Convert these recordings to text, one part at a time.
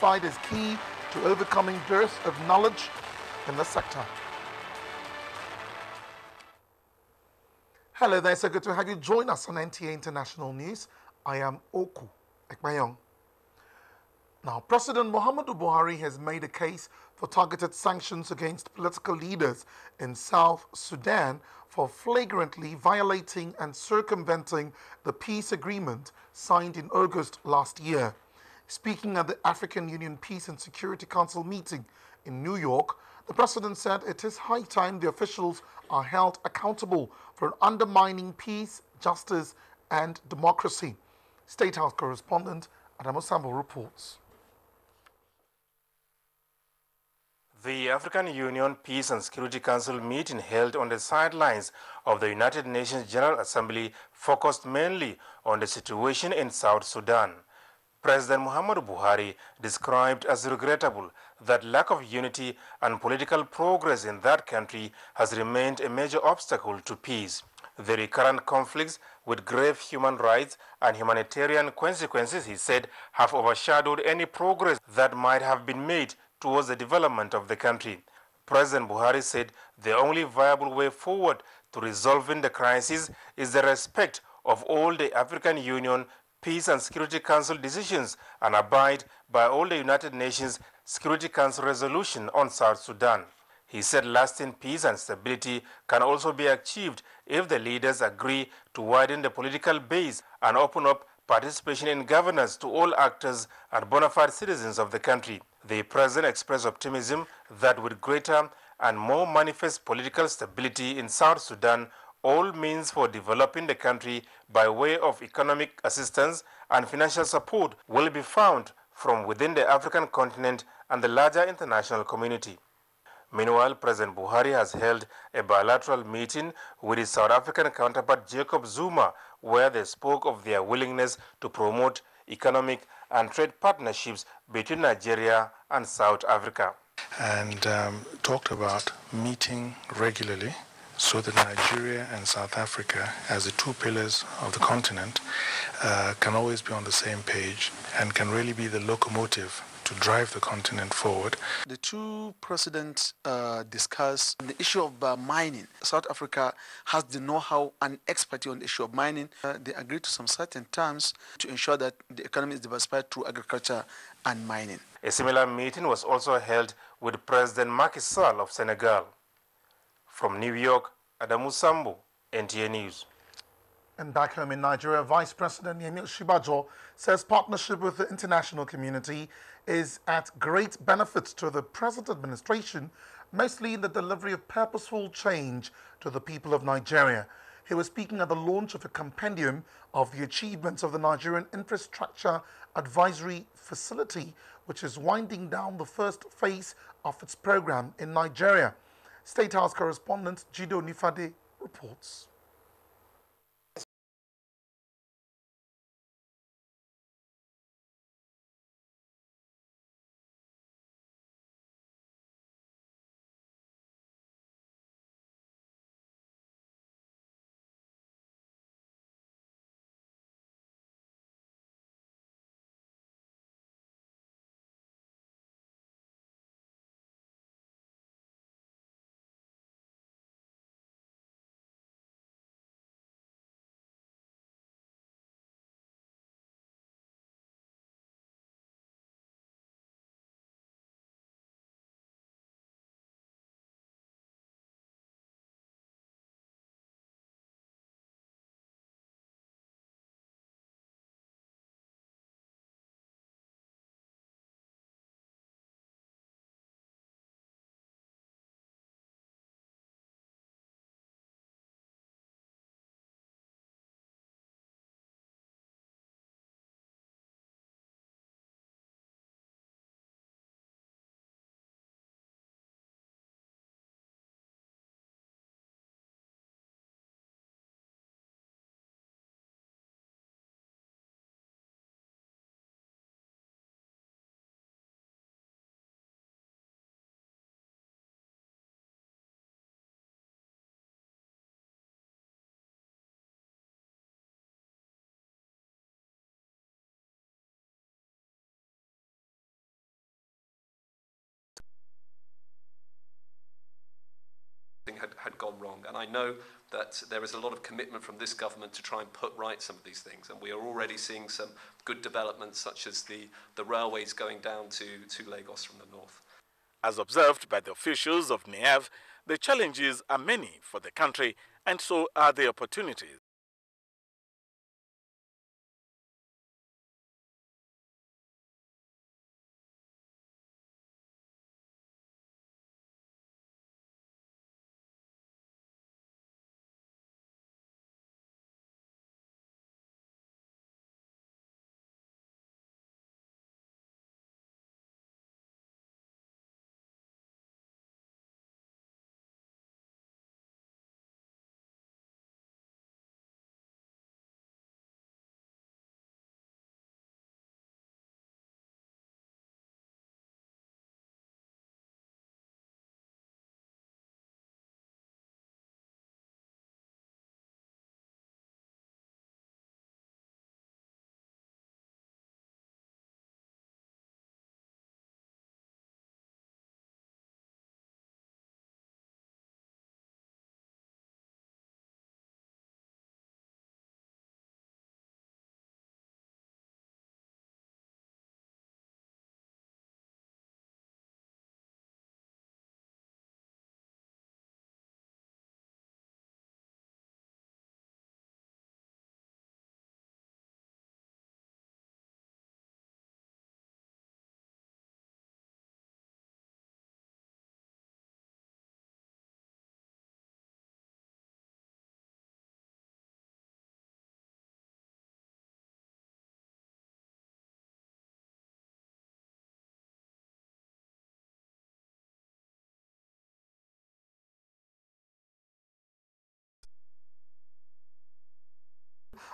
identified as key to overcoming dearth of knowledge in the sector. Hello there, so good to have you join us on NTA International News. I am Oku Ekmayong. Now, President Muhammadu Buhari has made a case for targeted sanctions against political leaders in South Sudan for flagrantly violating and circumventing the peace agreement signed in August last year. Speaking at the African Union Peace and Security Council meeting in New York, the president said it is high time the officials are held accountable for undermining peace, justice, and democracy. State House correspondent Adamu Sambo reports. The African Union Peace and Security Council meeting held on the sidelines of the United Nations General Assembly focused mainly on the situation in South Sudan. President Muhammadu Buhari described as regrettable that lack of unity and political progress in that country has remained a major obstacle to peace. The recurrent conflicts with grave human rights and humanitarian consequences, he said, have overshadowed any progress that might have been made towards the development of the country. President Buhari said the only viable way forward to resolving the crisis is the respect of all the African Union Peace and Security Council decisions and abide by all the United Nations Security Council resolution on South Sudan. He said lasting peace and stability can also be achieved if the leaders agree to widen the political base and open up participation in governance to all actors and bona fide citizens of the country. The president expressed optimism that with greater and more manifest political stability in South Sudan, all means for developing the country by way of economic assistance and financial support will be found from within the African continent and the larger international community. Meanwhile, President Buhari has held a bilateral meeting with his South African counterpart Jacob Zuma, where they spoke of their willingness to promote economic and trade partnerships between Nigeria and South Africa. And talked about meeting regularly so that Nigeria and South Africa, as the two pillars of the continent, can always be on the same page and can really be the locomotive to drive the continent forward. The two presidents discussed the issue of mining. South Africa has the know-how and expertise on the issue of mining. They agreed to some certain terms to ensure that the economy is diversified through agriculture and mining. A similar meeting was also held with President Macky Sall of Senegal. From New York, Adamu Sambo, NTA News. And back home in Nigeria, Vice President Yemi Osinbajo says partnership with the international community is at great benefit to the present administration, mostly in the delivery of purposeful change to the people of Nigeria. He was speaking at the launch of a compendium of the achievements of the Nigerian Infrastructure Advisory Facility, which is winding down the first phase of its program in Nigeria. State House correspondent Jido Nifade reports. had gone wrong. And I know that there is a lot of commitment from this government to try and put right some of these things. And we are already seeing some good developments, such as the railways going down to Lagos from the north. As observed by the officials of NEAV, the challenges are many for the country, and so are the opportunities.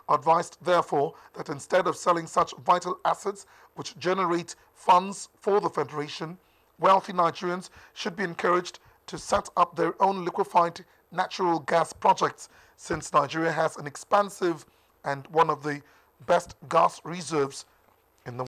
Advised, therefore, that instead of selling such vital assets which generate funds for the Federation, wealthy Nigerians should be encouraged to set up their own liquefied natural gas projects, since Nigeria has an expansive and one of the best gas reserves in the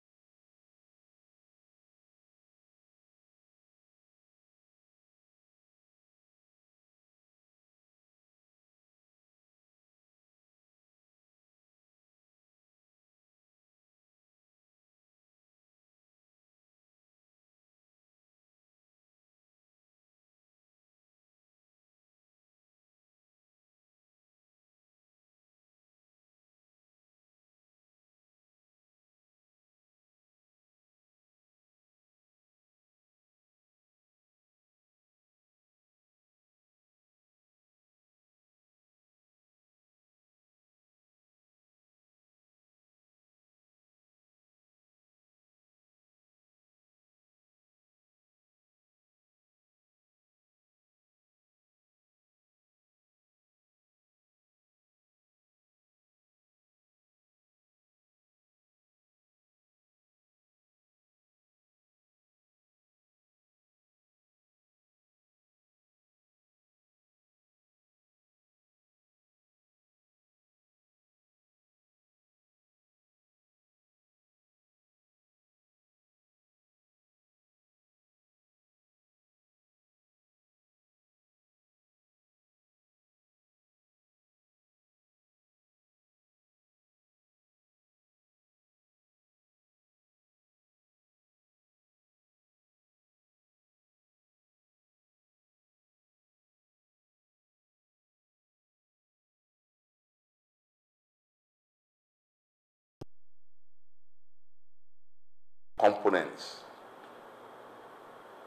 components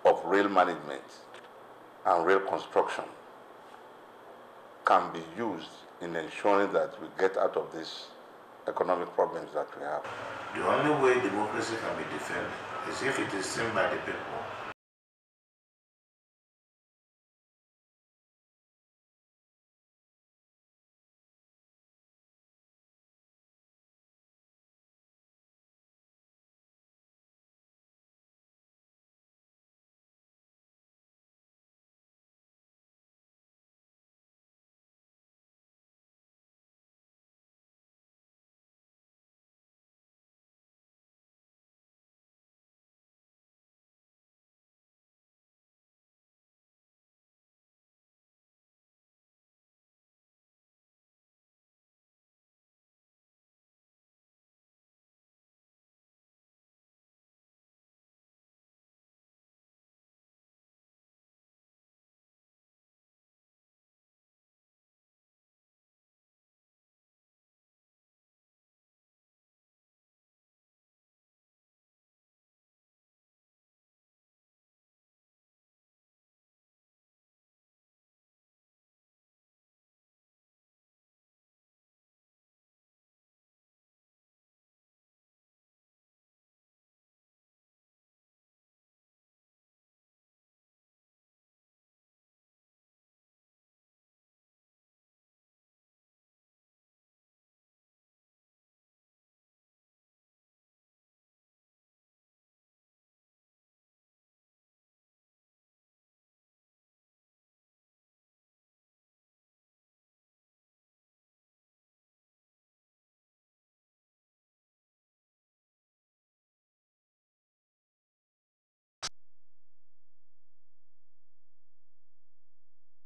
of rail management and rail construction can be used in ensuring that we get out of these economic problems that we have. The only way democracy can be defended is if it is seen by the people.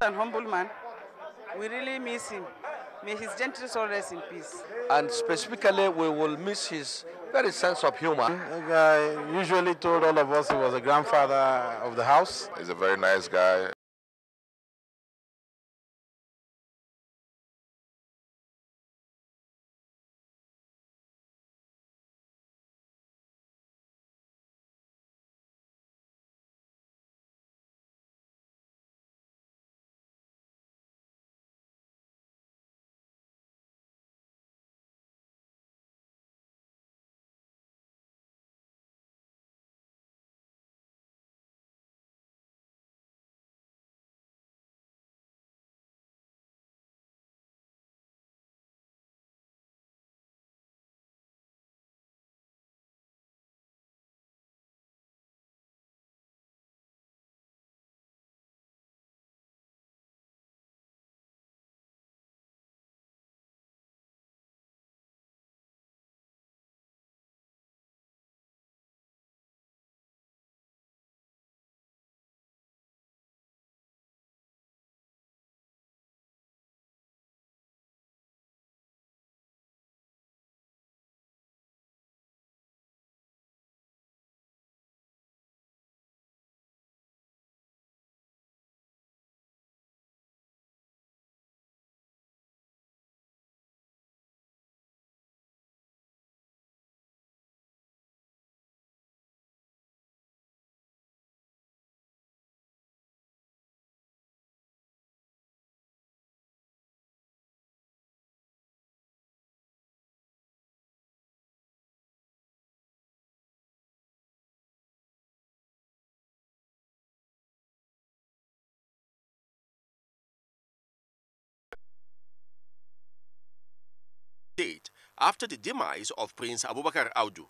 An humble man. We really miss him. May his gentle soul rest in peace. And specifically, we will miss his very sense of humor. The guy usually told all of us he was a grandfather of the house. He's a very nice guy. Date after the demise of Prince Abubakar Audu.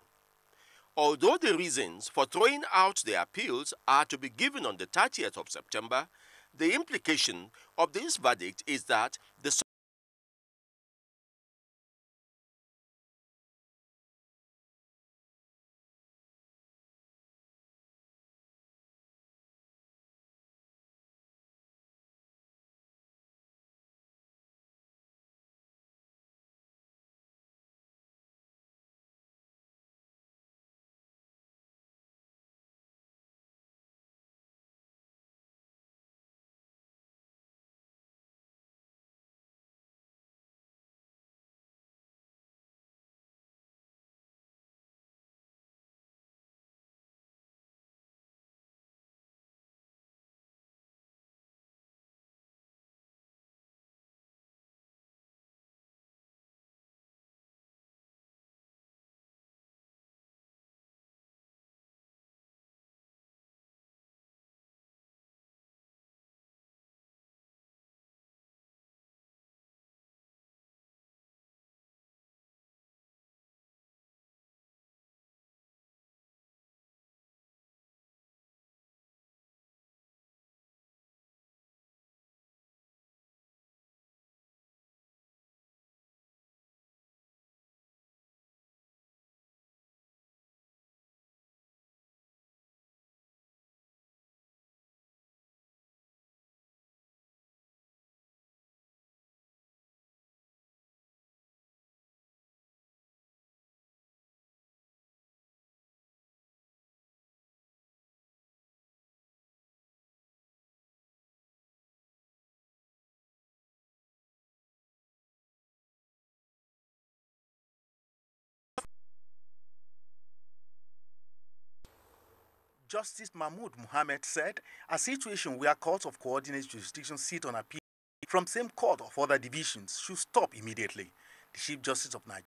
Although the reasons for throwing out the appeals are to be given on the 30th of September, the implication of this verdict is that the Justice Mahmoud Mohammed said a situation where courts of coordinate jurisdiction sit on appeal from same court of other divisions should stop immediately. The Chief Justice of Nigeria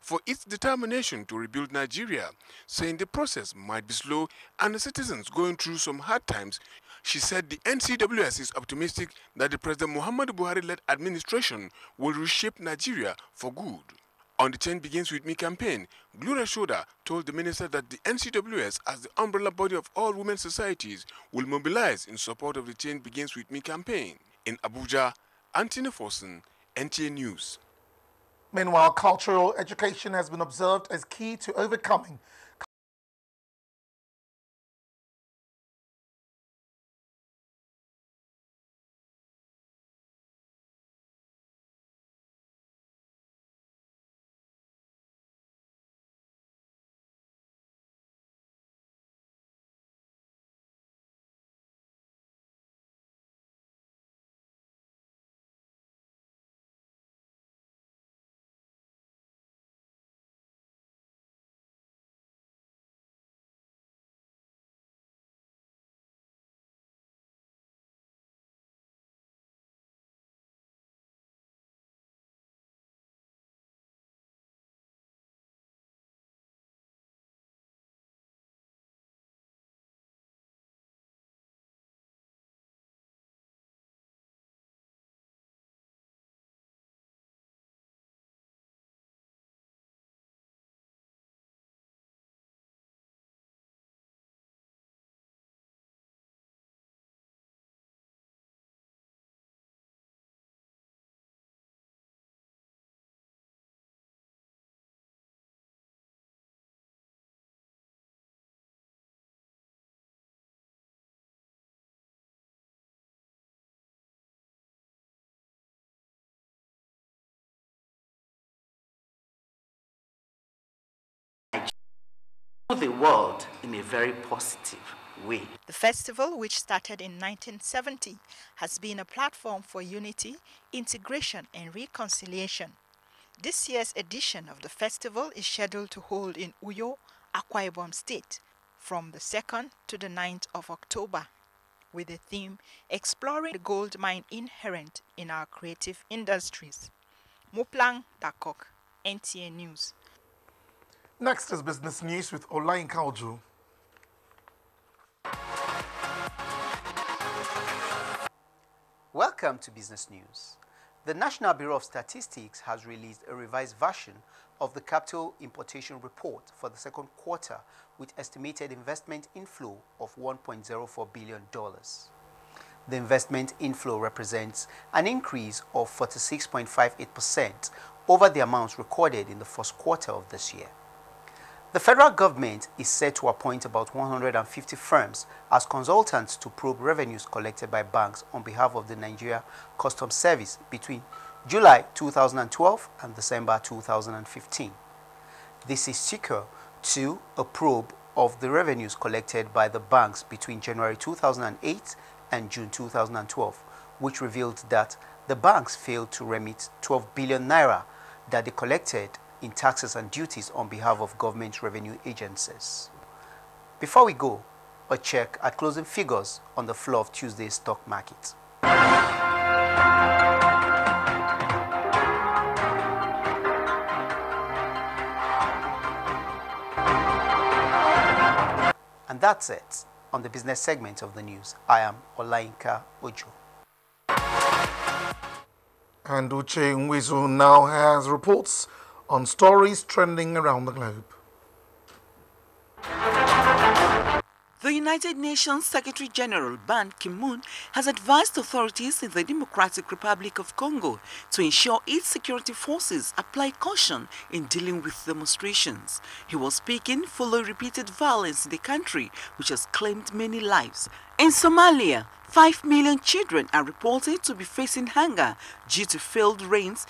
for its determination to rebuild Nigeria, saying the process might be slow and the citizens going through some hard times. She said the NCWS is optimistic that the President Muhammadu Buhari-led administration will reshape Nigeria for good. On the Change Begins With Me campaign, Gloria Shoda told the minister that the NCWS, as the umbrella body of all women's societies, will mobilize in support of the Change Begins With Me campaign. In Abuja, Anthony Forson, NTA News. Meanwhile, cultural education has been observed as key to overcoming the world in a very positive way. The festival, which started in 1970, has been a platform for unity, integration and reconciliation. This year's edition of the festival is scheduled to hold in Uyo, Akwa Ibom State from the 2nd to the 9th of October, with the theme Exploring the Gold Mine Inherent in Our Creative Industries. Muplang Dakok, NTA News. Next is business news with Olayinka Ojo. Welcome to Business News. The National Bureau of Statistics has released a revised version of the Capital Importation Report for the second quarter with estimated investment inflow of $1.04 billion. The investment inflow represents an increase of 46.58% over the amounts recorded in the first quarter of this year. The federal government is set to appoint about 150 firms as consultants to probe revenues collected by banks on behalf of the Nigeria Customs Service between July 2012 and December 2015. This is sequel to a probe of the revenues collected by the banks between January 2008 and June 2012, which revealed that the banks failed to remit 12 billion naira that they collected in taxes and duties on behalf of government revenue agencies. Before we go, a check at closing figures on the floor of Tuesday's stock market. And that's it on the business segment of the news. I am Olayinka Ojo. And Uche Nwizu now has reports on stories trending around the globe. The United Nations Secretary General Ban Ki-moon has advised authorities in the Democratic Republic of Congo to ensure its security forces apply caution in dealing with demonstrations. He was speaking following repeated violence in the country, which has claimed many lives. In Somalia, 5 million children are reported to be facing hunger due to failed rains